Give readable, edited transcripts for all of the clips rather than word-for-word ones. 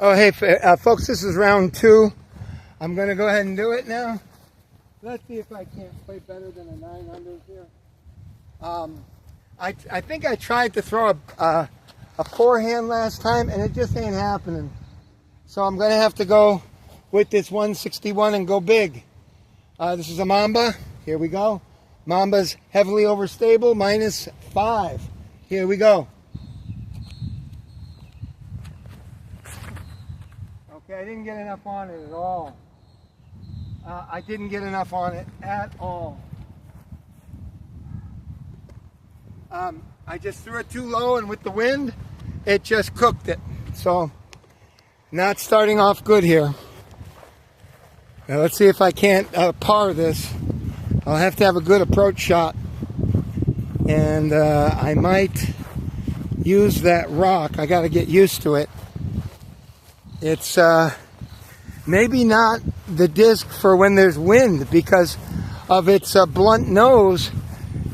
Oh, hey, folks, this is round 2. I'm going to go ahead and do it now. Let's see if I can't play better than a 900 here. I think I tried to throw a forehand last time, and it just ain't happening. So I'm going to have to go with this 161 and go big. This is a Mamba. Here we go. Mamba's heavily overstable, -5. Here we go. Okay, I didn't get enough on it at all. I didn't get enough on it at all. I just threw it too low, and with the wind, it just cooked it. So, not starting off good here. Now, let's see if I can't par this. I'll have to have a good approach shot. And I might use that rock. I got to get used to it. It's maybe not the disc for when there's wind, because of its blunt nose.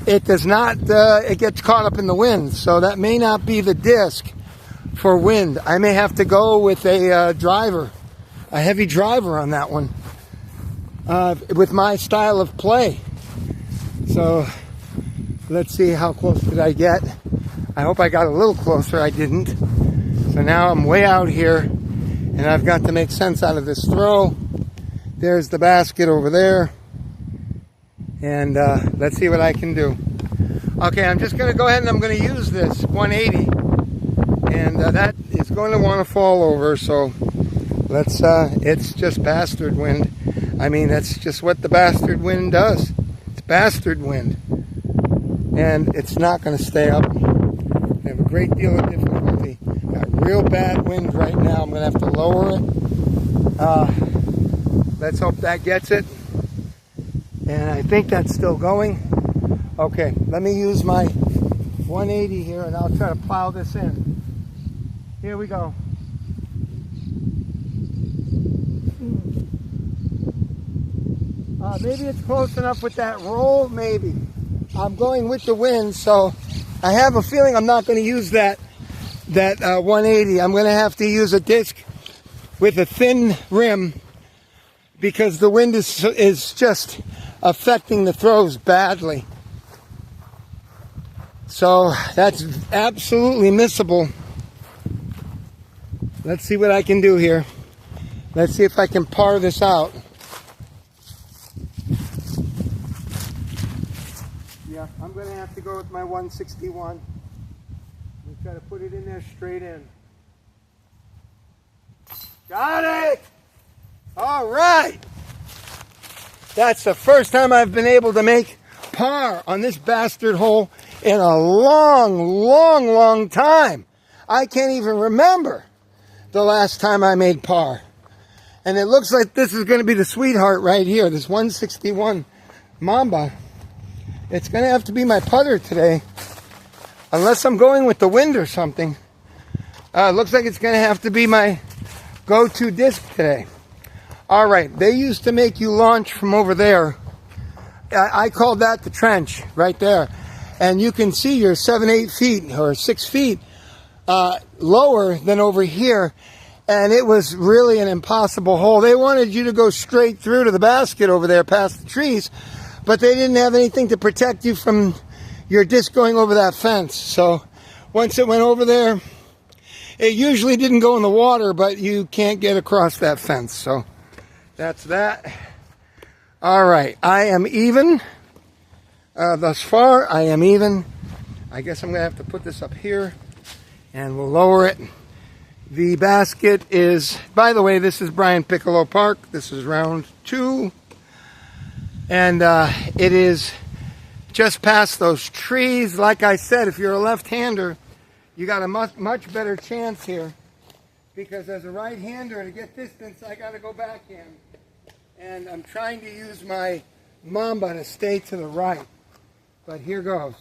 It does not, it gets caught up in the wind. So that may not be the disc for wind. I may have to go with a driver, a heavy driver on that one, with my style of play. So let's see, how close did I get? I hope I got a little closer. I didn't. So now I'm way out here, and I've got to make sense out of this throw. There's the basket over there. And let's see what I can do. Okay, I'm just going to go ahead and I'm going to use this 180. And that is going to want to fall over. So let's, it's just bastard wind. I mean, that's just what the bastard wind does. It's bastard wind. And it's not going to stay up. I have a great deal of difficulty. Got real bad wind right now. I'm going to have to lower it. Let's hope that gets it. And I think that's still going. Okay, let me use my 180 here, and I'll try to plow this in. Here we go. Maybe it's close enough with that roll, maybe. I'm going with the wind, so I have a feeling I'm not going to use that 180. I'm going to have to use a disc with a thin rim, because the wind is just affecting the throws badly. So that's absolutely missable. Let's see what I can do here. Let's see if I can par this out. Yeah, I'm going to have to go with my 161 and try to put it in there straight in. Got it! All right! That's the first time I've been able to make par on this bastard hole in a long time. I can't even remember the last time I made par. And it looks like this is going to be the sweetheart right here, this 161 Mamba. It's going to have to be my putter today, unless I'm going with the wind or something. It looks like it's going to have to be my go-to disc today. All right, they used to make you launch from over there. I called that the trench right there. And you can see you're 7-8 feet or 6 feet lower than over here. And it was really an impossible hole. They wanted you to go straight through to the basket over there past the trees, but they didn't have anything to protect you from your disc going over that fence. So once it went over there, it usually didn't go in the water, but you can't get across that fence. So that's that. All right, I am even. Thus far, I am even. I guess I'm going to have to put this up here, and we'll lower it. The basket is, by the way, this is Brian PIccolo Park. This is round 2. And it is just past those trees. Like I said, if you're a left-hander, you got a much better chance here. Because as a right-hander, to get distance, I got to go backhand. And I'm trying to use my Mamba to stay to the right. But here goes.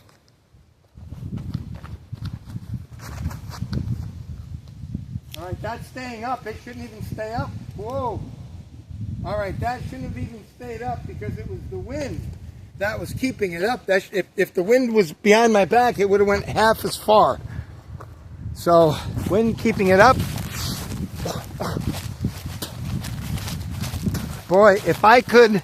All right, that's staying up. It shouldn't even stay up. Whoa. All right, that shouldn't have even stayed up because it was the wind that was keeping it up. If the wind was behind my back, it would have went half as far. So, wind keeping it up. Boy, if I could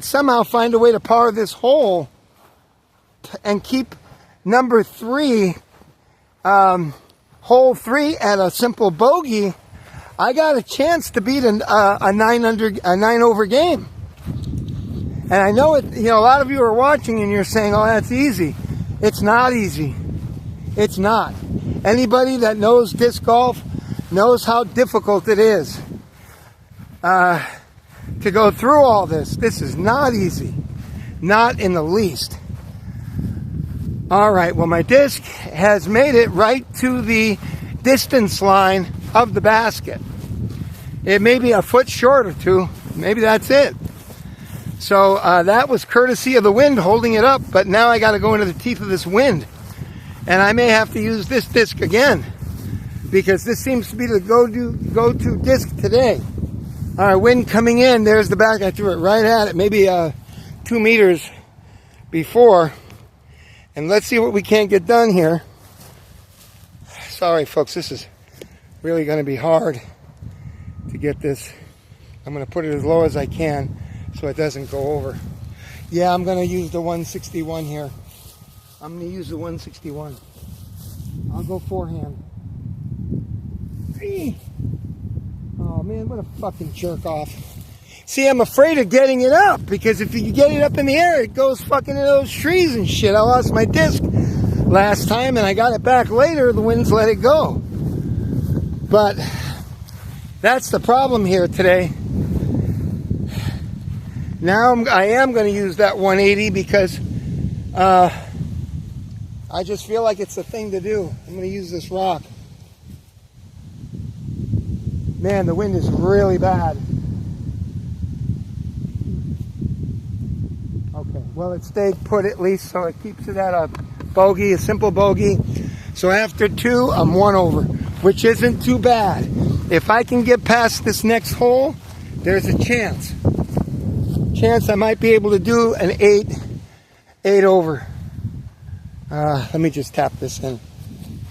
somehow find a way to par this hole and keep number 3, hole 3 at a simple bogey, I got a chance to beat a 9 over game. And I know it. You know, a lot of you are watching and you're saying, "Oh, that's easy." It's not easy. It's not. Anybody that knows disc golf knows how difficult it is to go through all this. This is not easy. Not in the least. All right, well, my disc has made it right to the distance line of the basket. It may be a foot short or two. Maybe that's it. So that was courtesy of the wind holding it up, but now I got to go into the teeth of this wind. And I may have to use this disc again, because this seems to be the go-to disc today. All right, wind coming in. There's the back. I threw it right at it, maybe 2 meters before. And let's see what we can't get done here. Sorry, folks, this is really going to be hard to get this. I'm going to put it as low as I can so it doesn't go over. Yeah, I'm going to use the 161 here. I'm going to use the 161. I'll go forehand. Oh, man, what a fucking jerk off. See, I'm afraid of getting it up, because if you get it up in the air, it goes fucking into those trees and shit. I lost my disc last time, and I got it back later. The winds let it go. But that's the problem here today. Now I am going to use that 180 because I just feel like it's the thing to do. I'm going to use this rock. Man, the wind is really bad. Okay, well, it stayed put at least, so it keeps it at a bogey, a simple bogey. So after 2, I'm 1 over, which isn't too bad. If I can get past this next hole, there's a chance I might be able to do an 8 over. Let me just tap this in.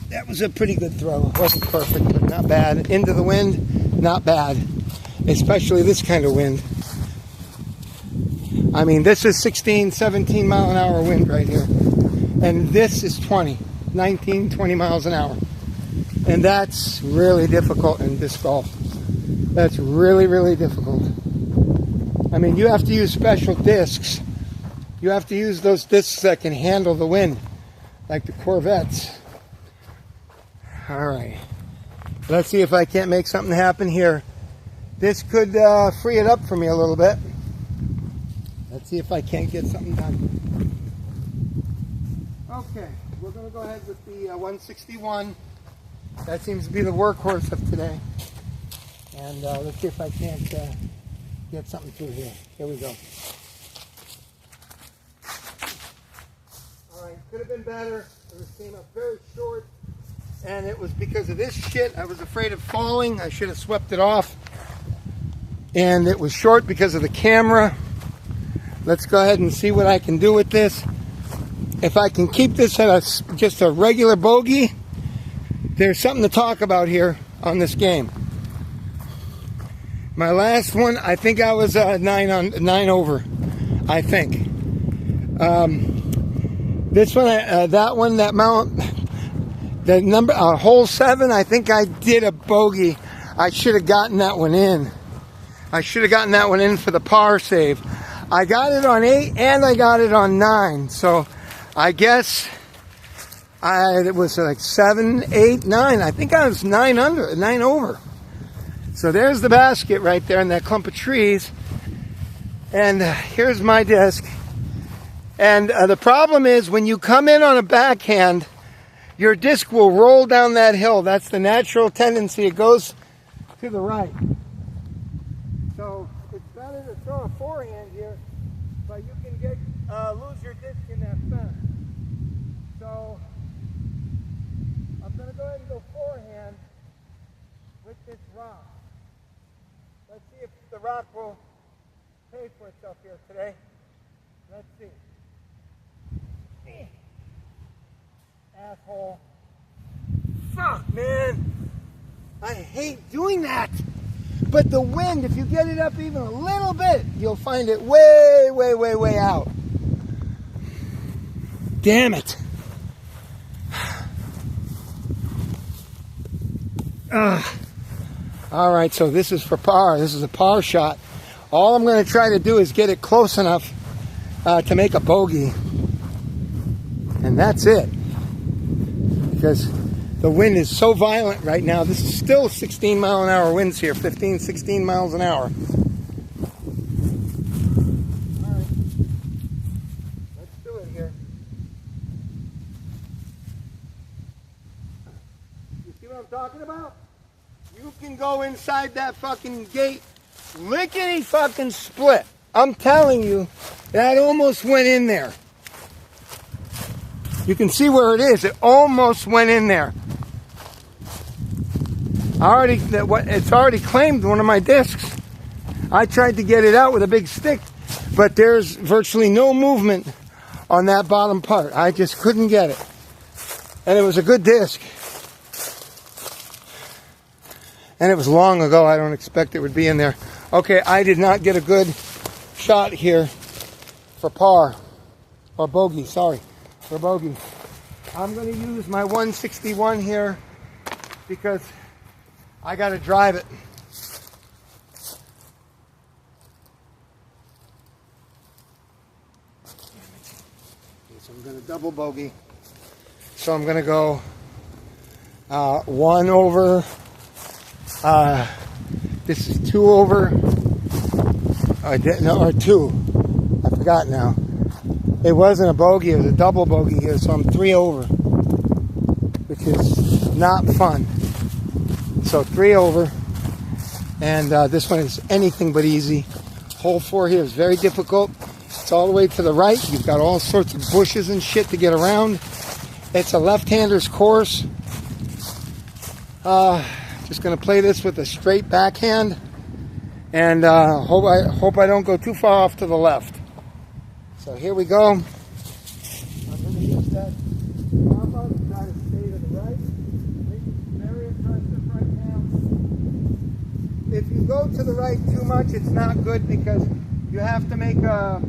That was a pretty good throw. It wasn't perfect, but not bad. Into the wind, not bad. Especially this kind of wind. I mean, this is 16, 17 mile an hour wind right here. And this is 19, 20 miles an hour. And that's really difficult in disc golf. That's really, really difficult. I mean, you have to use special discs. You have to use those discs that can handle the wind, like the Corvettes. All right. Let's see if I can't make something happen here. This could free it up for me a little bit. Let's see if I can't get something done. Okay, we're going to go ahead with the 161. That seems to be the workhorse of today. And let's see if I can't get something through here. Here we go. All right, could have been better. It came up very short. And it was because of this shit. I was afraid of falling. I should have swept it off. And it was short because of the camera. Let's go ahead and see what I can do with this. If I can keep this at just a regular bogey, there's something to talk about here on this game. My last one, I think I was 9 over. I think. This one, that one, that mount, the number, hole 7. I think I did a bogey. I should have gotten that one in. I should have gotten that one in for the par save. I got it on 8 and I got it on 9. So I guess it was like 7, 8, 9. I think I was 9 over. So there's the basket right there in that clump of trees. And here's my disc. And the problem is when you come in on a backhand, your disc will roll down that hill. That's the natural tendency. It goes to the right. So it's better to throw a forehand here, but you can get lose your disc in that center. So I'm going to go ahead and go forehand with this rock. Let's see if the rock will pay for itself here today. Let's see. Asshole. Fuck, man. I hate doing that. But the wind, if you get it up even a little bit, you'll find it way, way, way, way out. Damn it. All right, so this is for par. This is a par shot. All I'm going to try to do is get it close enough to make a bogey. And that's it. Because the wind is so violent right now. This is still 16 mile an hour winds here, 15, 16 miles an hour. All right, let's do it here. You see what I'm talking about? You can go inside that fucking gate, lickety fucking split. I'm telling you, that almost went in there. You can see where it is. It almost went in there. It's already claimed one of my discs. I tried to get it out with a big stick, but there's virtually no movement on that bottom part. I just couldn't get it. And it was a good disc. And it was long ago. I don't expect it would be in there. Okay, I did not get a good shot here for par. Or bogey, sorry. For bogey. I'm going to use my 161 here because I got to drive it. Okay, so I'm going to double bogey. So I'm going to go 1 over. This is 2 over. Or 2. I forgot now. It wasn't a bogey, it was a double bogey here, so I'm 3 over, which is not fun. So 3 over, and this one is anything but easy. Hole 4 here is very difficult. It's all the way to the right. You've got all sorts of bushes and shit to get around. It's a left-hander's course. Just going to play this with a straight backhand, and hope I don't go too far off to the left. So here we go. I'm going to use that combo to try to stay to the right. It's very aggressive right now. If you go to the right too much, it's not good because you have to make a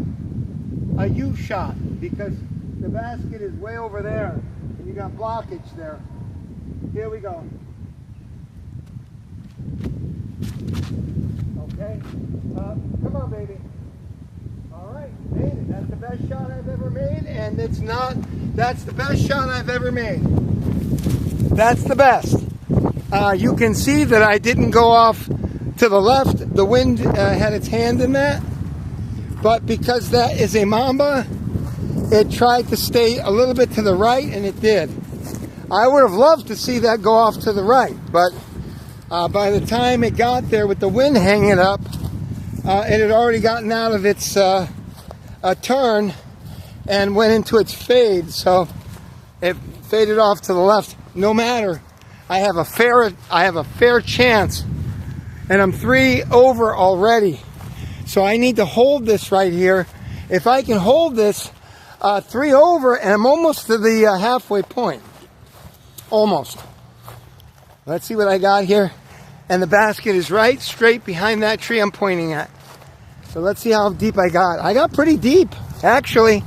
U shot because the basket is way over there and you got blockage there. Here we go. Okay. Come on, baby. All right, made it. That's the best shot I've ever made, and that's the best shot I've ever made. That's the best. You can see that I didn't go off to the left. The wind had its hand in that, but because that is a Mamba, it tried to stay a little bit to the right, and it did. I would have loved to see that go off to the right, but by the time it got there with the wind hanging up, it had already gotten out of its turn and went into its fade, so it faded off to the left. No matter, I have a fair chance, and I'm 3 over already. So I need to hold this right here. If I can hold this 3 over, and I'm almost to the halfway point, almost. Let's see what I got here, and the basket is right straight behind that tree I'm pointing at. So let's see how deep I got. I got pretty deep, actually.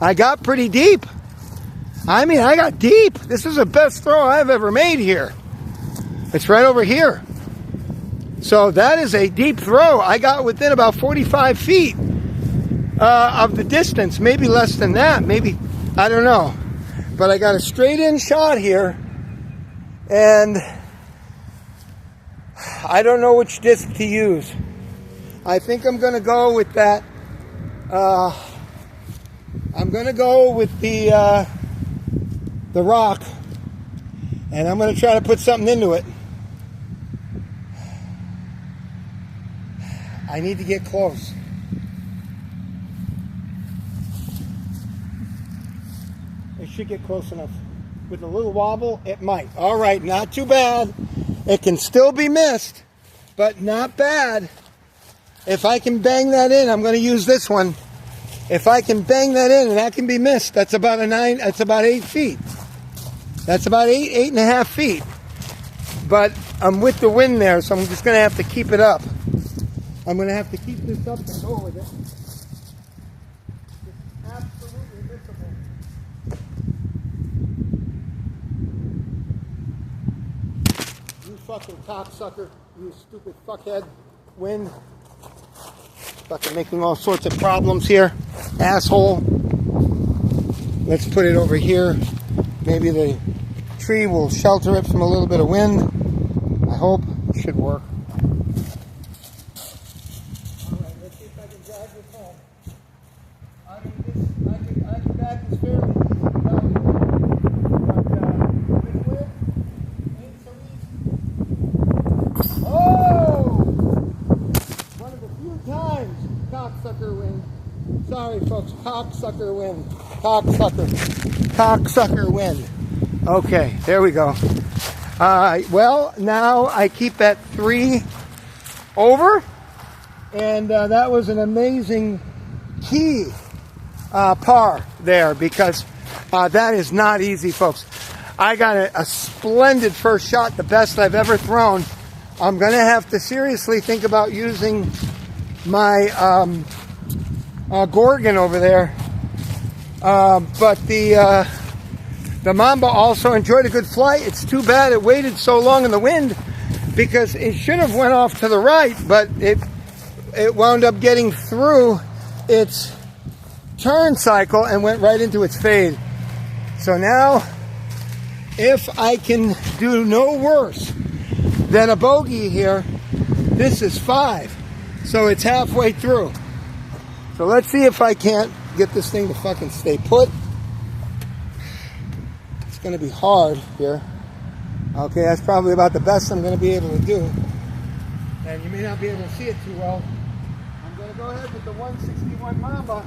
I got pretty deep. I mean, I got deep. This is the best throw I've ever made here. It's right over here. So that is a deep throw. I got within about 45 feet of the distance. Maybe less than that. Maybe, I don't know. But I got a straight in shot here. And I don't know which disc to use. I think I'm going to go with that. I'm going to go with the rock, and I'm going to try to put something into it. I need to get close. It should get close enough. With a little wobble, it might. All right, not too bad. It can still be missed, but not bad. If I can bang that in, I'm going to use this one. If I can bang that in and that can be missed, that's about 8 feet. That's about 8.5 feet. but I'm with the wind there, so I'm just going to have to keep it up. I'm going to have to keep this up and go with it. It's absolutely missable. You fucking cocksucker, you stupid fuckhead. Wind. Fucking making all sorts of problems here. Asshole. Let's put it over here. Maybe the tree will shelter it from a little bit of wind. I hope it should work. Alright, let's see if I can drag this home. I can drag this fairly easy. With wind, ain't so easy. Oh! One of the few times, cocksucker wind. Sorry folks, cocksucker wind. Cocksucker wind. Okay, there we go. Well, now I keep at 3 over, and that was an amazing key par there, because that is not easy, folks. I got a splendid first shot, the best I've ever thrown. I'm going to have to seriously think about using my Gorgon over there. But the Mamba also enjoyed a good flight. It's too bad it waited so long in the wind, because it should have went off to the right, but it wound up getting through its turn cycle and went right into its fade. So now, if I can do no worse than a bogey here, this is 5. So it's halfway through. So let's see if I can't get this thing to fucking stay put. It's going to be hard here. Okay, that's probably about the best I'm going to be able to do. And you may not be able to see it too well. I'm going to go ahead with the 161 Mamba,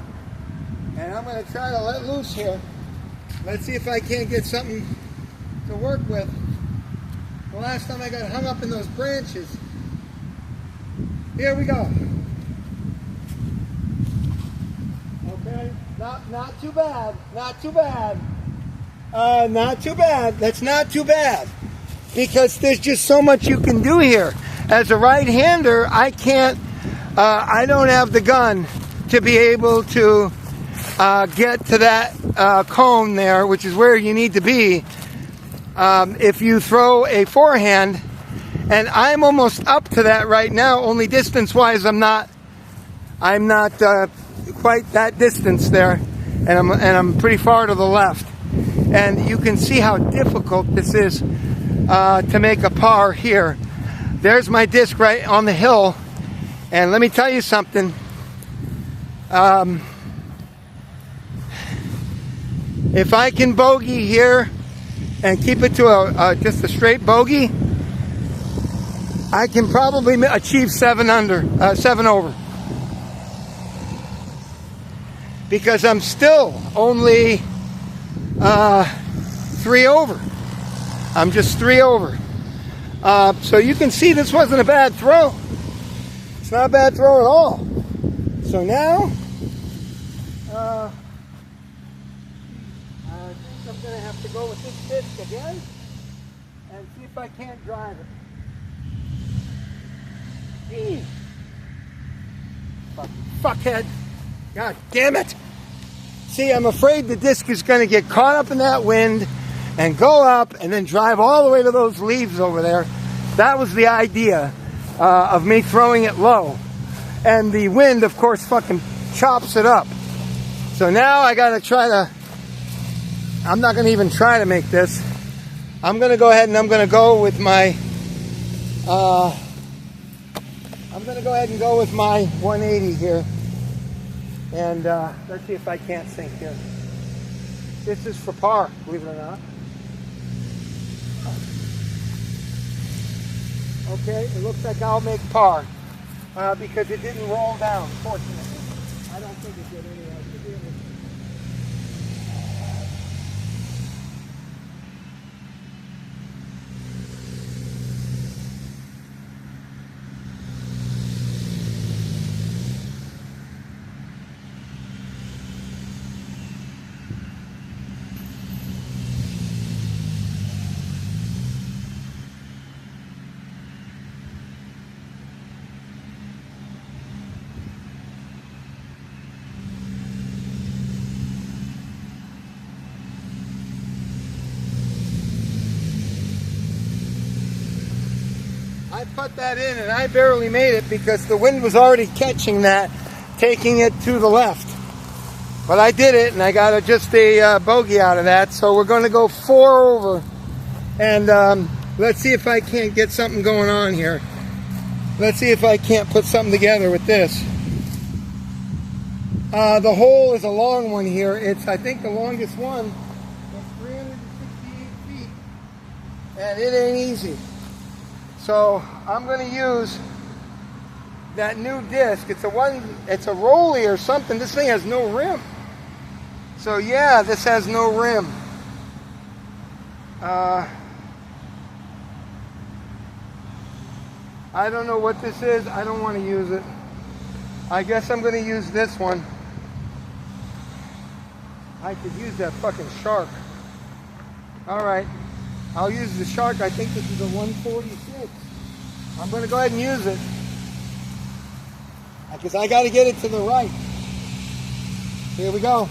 and I'm going to try to let loose here. Let's see if I can't get something to work with. The last time I got hung up in those branches. Here we go. Okay, not too bad. Not too bad. Not too bad. That's not too bad, because there's just so much you can do here. As a right-hander, I can't. I don't have the gun to be able to get to that cone there, which is where you need to be. If you throw a forehand, and I'm almost up to that right now. Only distance-wise, I'm not quite that distance there, and I'm pretty far to the left. And you can see how difficult this is to make a par here. There's my disc right on the hill, and let me tell you something. If I can bogey here and keep it to just a straight bogey, I can probably achieve 7 over. Because I'm still only 3 over. I'm just 3 over. So you can see this wasn't a bad throw. It's not a bad throw at all. So now, I think I'm going to have to go with this disc again and see if I can't drive it. Gee. Fuckhead. God damn it. See, I'm afraid the disc is going to get caught up in that wind and go up and then drive all the way to those leaves over there. That was the idea of me throwing it low. And the wind, of course, fucking chops it up. So now I got to try to... I'm not going to even try to make this. I'm going to go ahead and I'm going to go with my... I'm going to go ahead and go with my 180 here. And let's see if I can't sink here. This is for par, believe it or not. Okay, it looks like I'll make par because it didn't roll down, fortunately. I don't think it did anyway. I should be able to... I put that in and I barely made it because the wind was already catching that, taking it to the left. But I did it and I got just a bogey out of that. So we're going to go 4 over. And let's see if I can't get something going on here. Let's see if I can't put something together with this. The hole is a long one here. It's, I think, the longest one. It's 368 feet. And it ain't easy. So I'm going to use that new disc. It's a rolly or something. This thing has no rim. So yeah, this has no rim. I don't know what this is. I don't want to use it. I guess I'm going to use this one. I could use that fucking shark. Alright. I'll use the shark. I think this is a 146. I'm going to go ahead and use it. Because I got to get it to the right. Here we go.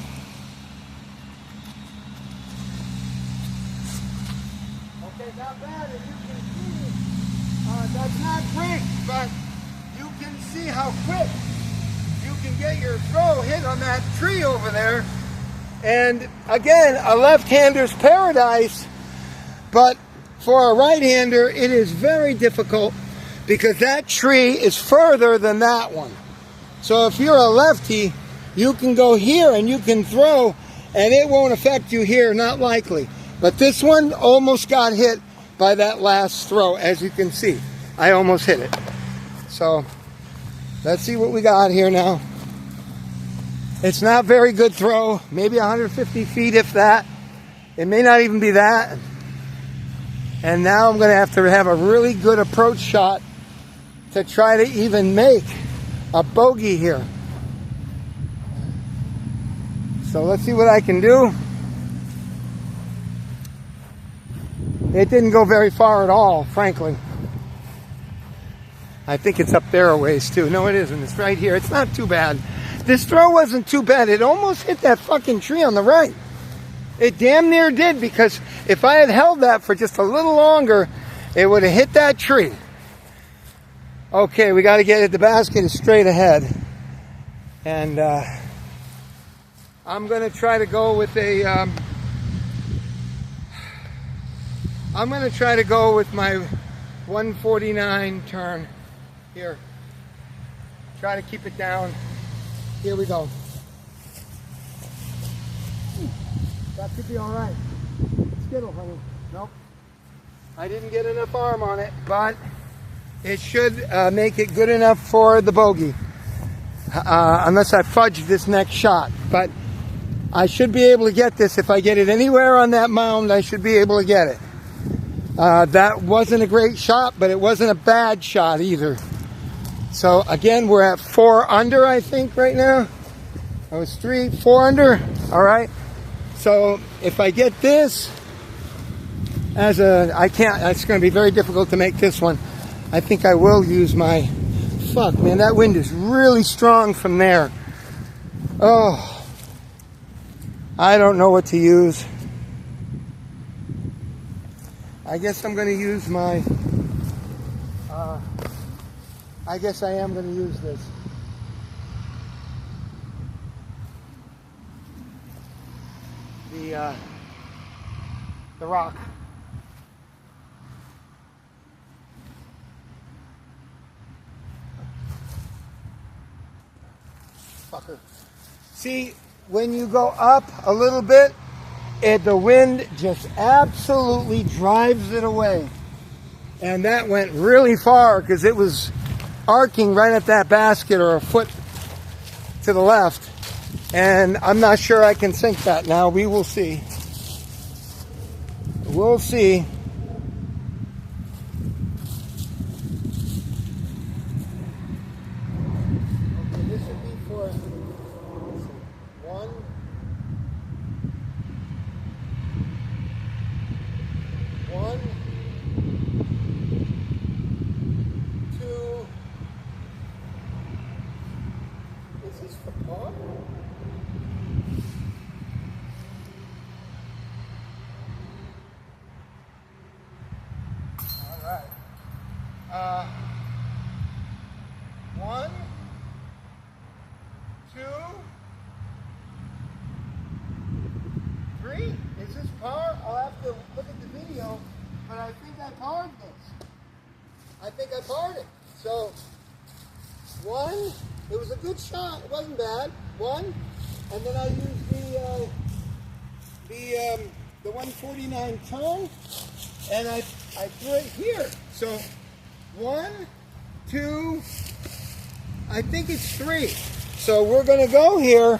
Okay, not bad. As you can see, that's not quick, but you can see how quick you can get your throw hit on that tree over there. And again, a left-hander's paradise, but for a right-hander, it is very difficult because that tree is further than that one. So if you're a lefty, you can go here and you can throw, and it won't affect you here, not likely. But this one almost got hit by that last throw, as you can see. I almost hit it. So let's see what we got here now. It's not a very good throw, maybe 150 feet if that. It may not even be that. And now I'm going to have a really good approach shot to try to even make a bogey here. So let's see what I can do. It didn't go very far at all, frankly. I think it's up there a ways too. No, it isn't. It's right here. It's not too bad. This throw wasn't too bad. It almost hit that fucking tree on the right. It damn near did, because if I had held that for just a little longer, it would have hit that tree. Okay, we got to get it. The basket is straight ahead. And I'm going to try to go with a... I'm going to try to go with my 149 turn here. Try to keep it down. Here we go. That should be all right. Skittle, honey. Nope. I didn't get enough arm on it, but it should make it good enough for the bogey. Unless I fudge this next shot. But I should be able to get this. If I get it anywhere on that mound, I should be able to get it. That wasn't a great shot, but it wasn't a bad shot either. So again, we're at 4 under, I think, right now. I was 4 under. All right. So if I get this as I can't, it's going to be very difficult to make this one. I think I will use my, fuck, man, that wind is really strong from there. Oh, I don't know what to use. I guess I'm going to use my, I guess I am going to use this. The rock. Fucker. See, when you go up a little bit, the wind just absolutely drives it away. And that went really far because it was arcing right at that basket or a foot to the left. And I'm not sure I can sink that now. We will see. We'll see. Okay, this would be for 1, 2. Is this for par? 1, 2, 3. Is this par? I'll have to look at the video, but I think I parred this. I think I parred it. So, 1, it was a good shot. It wasn't bad. 1, and then I used the 149 ton, and I threw it here. So, 1, 2, I think it's 3. So we're going to go here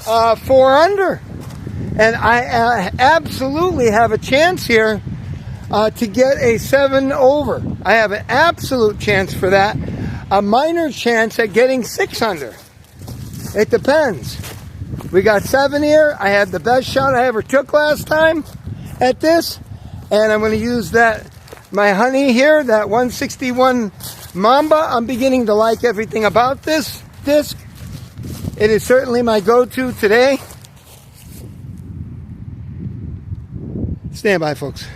4 under. And I absolutely have a chance here to get a 7 over. I have an absolute chance for that. A minor chance at getting 6 under. It depends. We got 7 here. I had the best shot I ever took last time at this. And I'm going to use that, my honey here, that 161 Mamba. I'm beginning to like everything about this disc. It is certainly my go-to today. Stand by, folks.